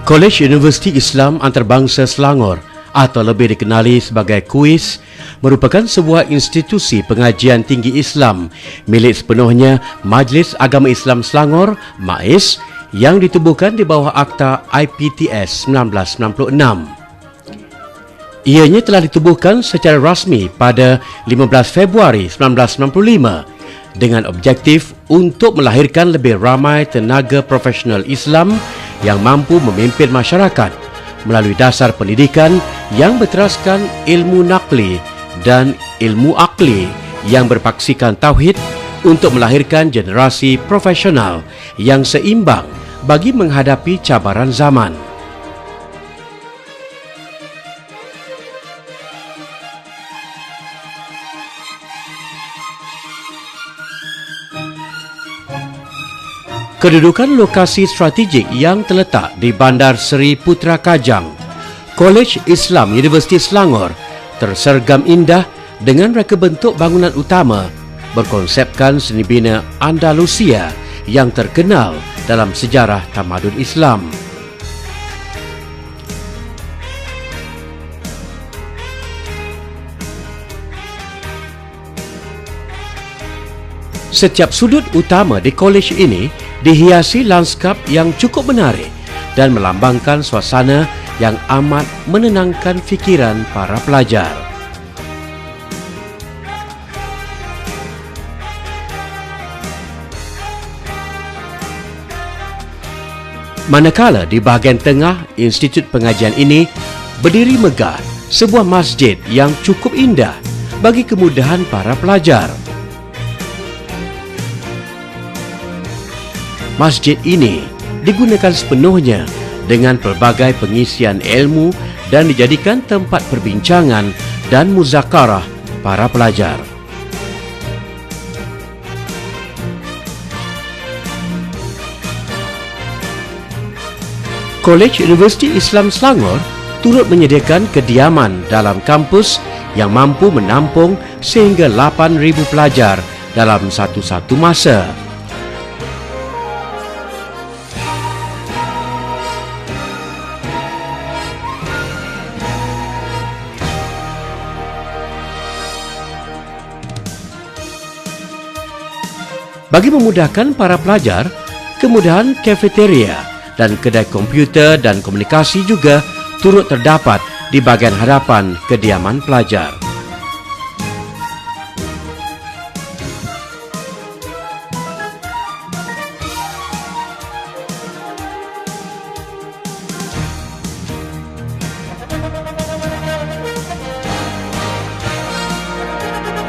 Kolej Universiti Islam Antarabangsa Selangor atau lebih dikenali sebagai KUIS merupakan sebuah institusi pengajian tinggi Islam milik sepenuhnya Majlis Agama Islam Selangor (MAIS) yang ditubuhkan di bawah Akta IPTS 1996. Ianya telah ditubuhkan secara rasmi pada 15 Februari 1995 dengan objektif untuk melahirkan lebih ramai tenaga profesional Islam yang mampu memimpin masyarakat melalui dasar pendidikan yang berteraskan ilmu nakli dan ilmu akli yang berpaksikan tauhid untuk melahirkan generasi profesional yang seimbang bagi menghadapi cabaran zaman. Kedudukan lokasi strategik yang terletak di Bandar Seri Putra Kajang, Kolej Islam Universiti Selangor tersergam indah dengan reka bentuk bangunan utama berkonsepkan seni bina Andalusia yang terkenal dalam sejarah tamadun Islam. Setiap sudut utama di kolej ini dihiasi lanskap yang cukup menarik dan melambangkan suasana yang amat menenangkan fikiran para pelajar. Manakala di bahagian tengah institut pengajian ini berdiri megah sebuah masjid yang cukup indah bagi kemudahan para pelajar. Masjid ini digunakan sepenuhnya dengan pelbagai pengisian ilmu dan dijadikan tempat perbincangan dan muzakarah para pelajar. Kolej Universiti Islam Selangor turut menyediakan kediaman dalam kampus yang mampu menampung sehingga 8,000 pelajar dalam satu-satu masa. Bagi memudahkan para pelajar, kemudahan kafeteria dan kedai komputer dan komunikasi juga turut terdapat di bahagian hadapan kediaman pelajar.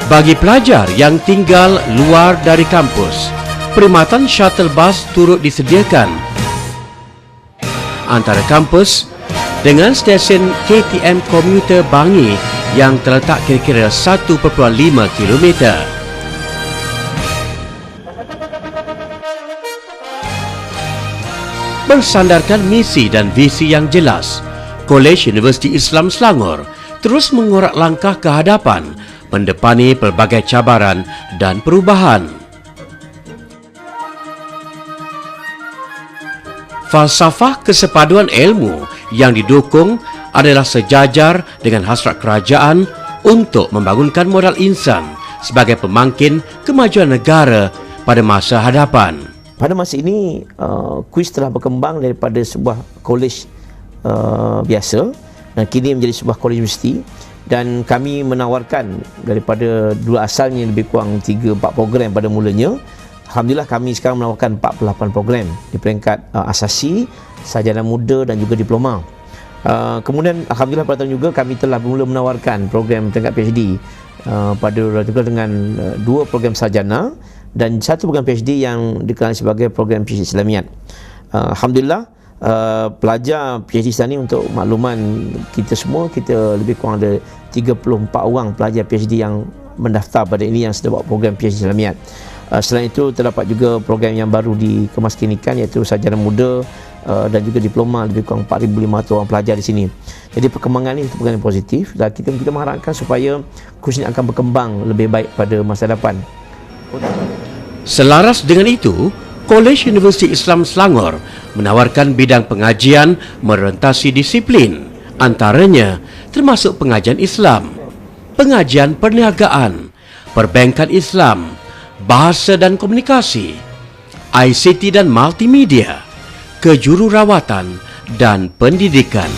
Bagi pelajar yang tinggal luar dari kampus, perkhidmatan shuttle bus turut disediakan antara kampus dengan stesen KTM komuter Bangi yang terletak kira-kira 1.5 km. Bersandarkan misi dan visi yang jelas, Kolej Universiti Islam Selangor terus mengorak langkah ke hadapan mendepani pelbagai cabaran dan perubahan. Falsafah kesepaduan ilmu yang didukung adalah sejajar dengan hasrat kerajaan untuk membangunkan modal insan sebagai pemangkin kemajuan negara pada masa hadapan. Pada masa ini, KUIS telah berkembang daripada sebuah kolej biasa dan kini menjadi sebuah kolej universiti. Dan kami menawarkan daripada dulu asalnya lebih kurang 3-4 program pada mulanya. Alhamdulillah kami sekarang menawarkan 48 program di peringkat asasi, sarjana muda dan juga diploma. Kemudian Alhamdulillah pada tahun juga kami telah mula menawarkan program peringkat PhD pada juga dengan 2 program sarjana dan 1 program PhD yang dikenali sebagai program PhD Islamiat. Alhamdulillah pelajar PhD sekarang ni, untuk makluman kita semua, kita lebih kurang ada 34 orang pelajar PhD yang mendaftar pada ini yang sedang buat program PhD Islamiat. Selain itu terdapat juga program yang baru dikemaskinikan iaitu sarjana muda dan juga diploma, lebih kurang 4,500 orang pelajar di sini. Jadi perkembangan ini perkembangan yang positif dan kita mengharapkan supaya KUIS ini akan berkembang lebih baik pada masa depan. Selaras dengan itu, Kolej Universiti Islam Selangor menawarkan bidang pengajian merentasi disiplin, antaranya termasuk pengajian Islam, pengajian perniagaan, perbankan Islam, bahasa dan komunikasi, ICT dan multimedia, kejururawatan dan pendidikan.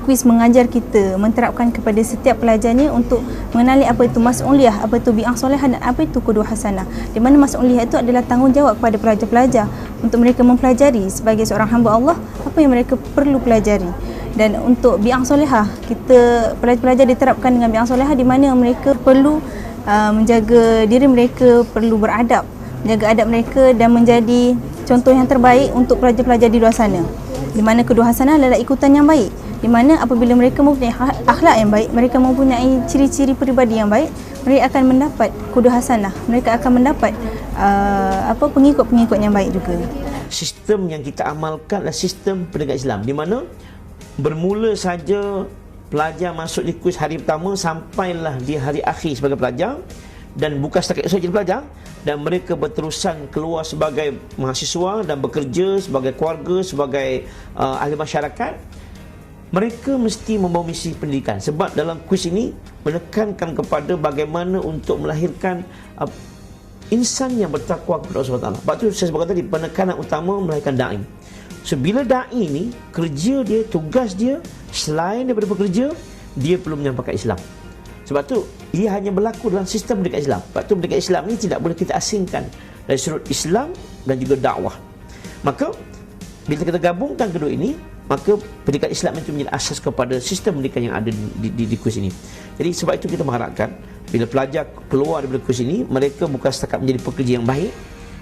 Kuis mengajar kita menterapkan kepada setiap pelajarnya untuk mengenali apa itu mas'uliyah, apa itu bi'ah solehah dan apa itu qudwah hasanah. Di mana mas'uliyah itu adalah tanggungjawab kepada pelajar-pelajar untuk mereka mempelajari sebagai seorang hamba Allah apa yang mereka perlu pelajari. Dan untuk bi'ah solehah, kita pelajar-pelajar diterapkan dengan bi'ah solehah di mana mereka perlu menjaga diri mereka, perlu beradab, menjaga adab mereka dan menjadi contoh yang terbaik untuk pelajar-pelajar di luar sana. Di mana qudwah hasanah adalah ikutan yang baik. Di mana apabila mereka mempunyai akhlak yang baik, mereka mempunyai ciri-ciri peribadi yang baik, mereka akan mendapat qudwah hasanah. Mereka akan mendapat pengikut-pengikut yang baik juga. Sistem yang kita amalkan adalah sistem pendidikan Islam, di mana bermula saja pelajar masuk di kuis hari pertama sampailah di hari akhir sebagai pelajar, dan bukan setakat itu saja jadi pelajar, dan mereka berterusan keluar sebagai mahasiswa dan bekerja sebagai keluarga, sebagai ahli masyarakat. Mereka mesti membawa misi pendidikan, sebab dalam kuis ini menekankan kepada bagaimana untuk melahirkan insan yang bertakwa kepada Allah SWT. Sebab tu saya sebutkan tadi, penekanan utama melahirkan da'i. So bila da'i ni, kerja dia, tugas dia, selain daripada bekerja, dia perlu menyampaikan Islam. Sebab tu ia hanya berlaku dalam sistem pendidikan Islam. Sebab tu pendidikan Islam ni tidak boleh kita asingkan dari sudut Islam dan juga dakwah. Maka bila kita gabungkan kedua ini, maka pendidikan Islam itu menjadi asas kepada sistem pendidikan yang ada di kuis ini. Jadi sebab itu kita mengharapkan bila pelajar keluar daripada kuis ini, mereka bukan setakat menjadi pekerja yang baik,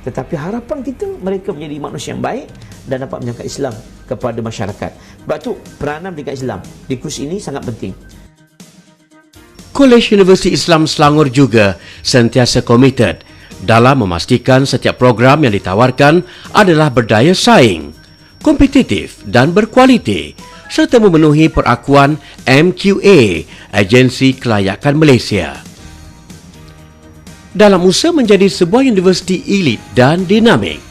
tetapi harapan kita mereka menjadi manusia yang baik dan dapat menyangka Islam kepada masyarakat. Sebab itu peranan pendidikan Islam di kuis ini sangat penting. Kolej Universiti Islam Selangor juga sentiasa komited dalam memastikan setiap program yang ditawarkan adalah berdaya saing, kompetitif dan berkualiti serta memenuhi perakuan MQA, Agensi Kelayakan Malaysia. Dalam usaha menjadi sebuah universiti elit dan dinamik,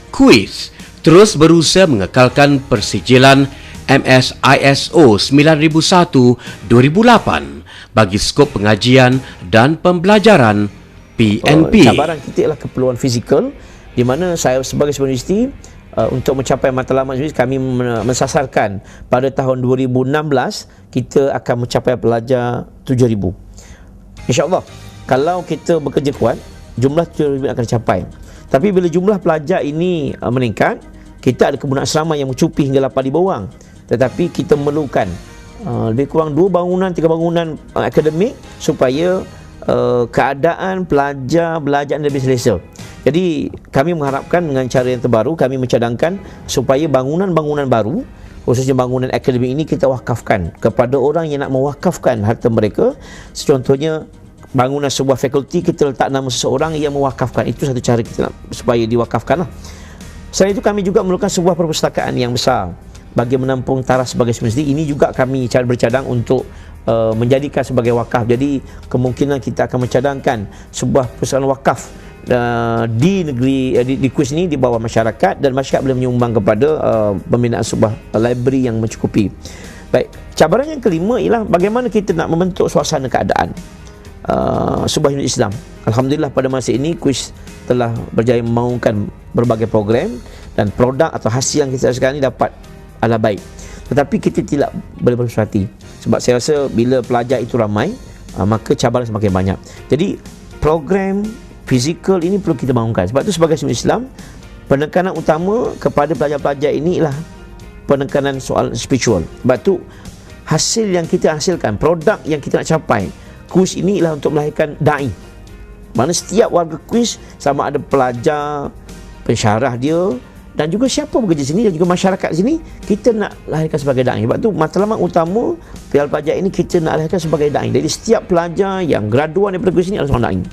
KUIS terus berusaha mengekalkan persijilan MSISO 9001-2008 bagi skop pengajian dan pembelajaran PNP. Cabaran kita ialah keperluan fizikal, di mana saya sebagai sebuah universiti untuk mencapai matlamat ini kami mensasarkan pada tahun 2016 kita akan mencapai pelajar 7,000. InsyaAllah kalau kita bekerja kuat, jumlah 7,000 akan dicapai. Tapi bila jumlah pelajar ini meningkat, kita ada kebunan asrama yang mencupi hingga 8,000 orang. Tetapi kita memerlukan lebih kurang 2 bangunan, 3 bangunan akademik supaya keadaan pelajar belajar lebih selesa. Jadi kami mengharapkan dengan cara yang terbaru, kami mencadangkan supaya bangunan-bangunan baru, khususnya bangunan akademik ini kita wakafkan kepada orang yang nak mewakafkan harta mereka. Contohnya bangunan sebuah fakulti, kita letak nama seseorang yang mewakafkan. Itu satu cara kita nak supaya diwakafkan lah. Selain itu kami juga memerlukan sebuah perpustakaan yang besar bagi menampung taraf sebagai universiti. Ini juga kami bercadang untuk menjadikan sebagai wakaf. Jadi kemungkinan kita akan mencadangkan sebuah perpustakaan wakaf di negeri di kuis ini di bawah masyarakat, dan masyarakat boleh menyumbang kepada pembinaan sebuah library yang mencukupi. Baik, cabaran yang kelima ialah bagaimana kita nak membentuk suasana keadaan sebuah unit Islam. Alhamdulillah pada masa ini kuis telah berjaya membangunkan berbagai program dan produk atau hasil yang kita sekarang ini dapat adalah baik. Tetapi kita tidak boleh berpuas hati, sebab saya rasa bila pelajar itu ramai, maka cabaran semakin banyak. Jadi program fizikal ini perlu kita bangunkan. Sebab itu sebagai Islam Islam, penekanan utama kepada pelajar-pelajar ini ialah penekanan soal spiritual. Sebab itu hasil yang kita hasilkan, produk yang kita nak capai, kuis ini ialah untuk melahirkan da'i. Mana setiap warga kuis, sama ada pelajar, pensyarah dia dan juga siapa bekerja sini dan juga masyarakat sini, kita nak lahirkan sebagai da'i. Sebab tu matlamat utama pelajar ini kita nak lahirkan sebagai da'i. Jadi setiap pelajar yang graduan daripada kuis ini adalah seorang da'i.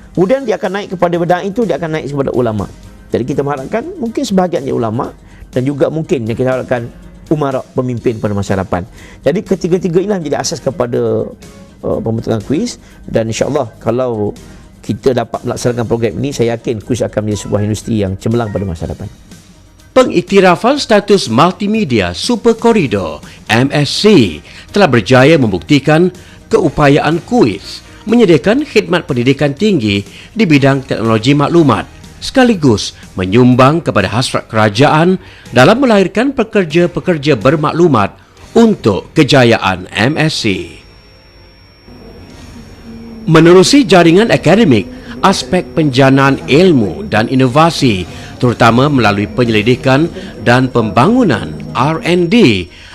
Kemudian dia akan naik kepada da'i itu, dia akan naik kepada ulama. Jadi kita mengharapkan mungkin sebahagian dia ulama, dan juga mungkin yang kita harapkan umara, pemimpin pada masa hadapan. Jadi ketiga-tiga inilah menjadi asas kepada pembentukan kuis, dan insya-Allah kalau kita dapat melaksanakan program ini, saya yakin kuis akan menjadi sebuah universiti yang cemerlang pada masa depan. Pengiktirafan status multimedia Super Koridor MSC telah berjaya membuktikan keupayaan kuis menyediakan khidmat pendidikan tinggi di bidang teknologi maklumat sekaligus menyumbang kepada hasrat kerajaan dalam melahirkan pekerja-pekerja bermaklumat untuk kejayaan MSC. Menerusi jaringan akademik, aspek penjanaan ilmu dan inovasi terutama melalui penyelidikan dan pembangunan R&D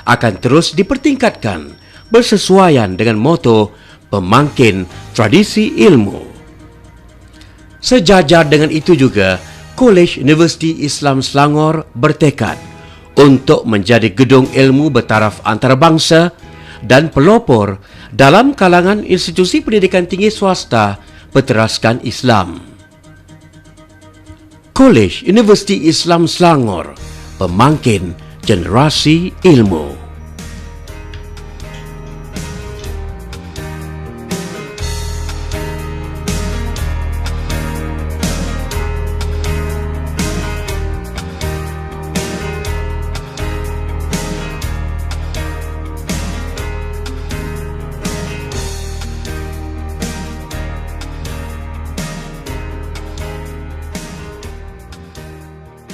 akan terus dipertingkatkan bersesuaian dengan moto pemangkin tradisi ilmu. Sejajar dengan itu juga, Kolej Universiti Islam Selangor bertekad untuk menjadi gedung ilmu bertaraf antarabangsa dan pelopor dalam kalangan institusi pendidikan tinggi swasta berteraskan Islam. Kolej Universiti Islam Selangor, pemangkin generasi ilmu.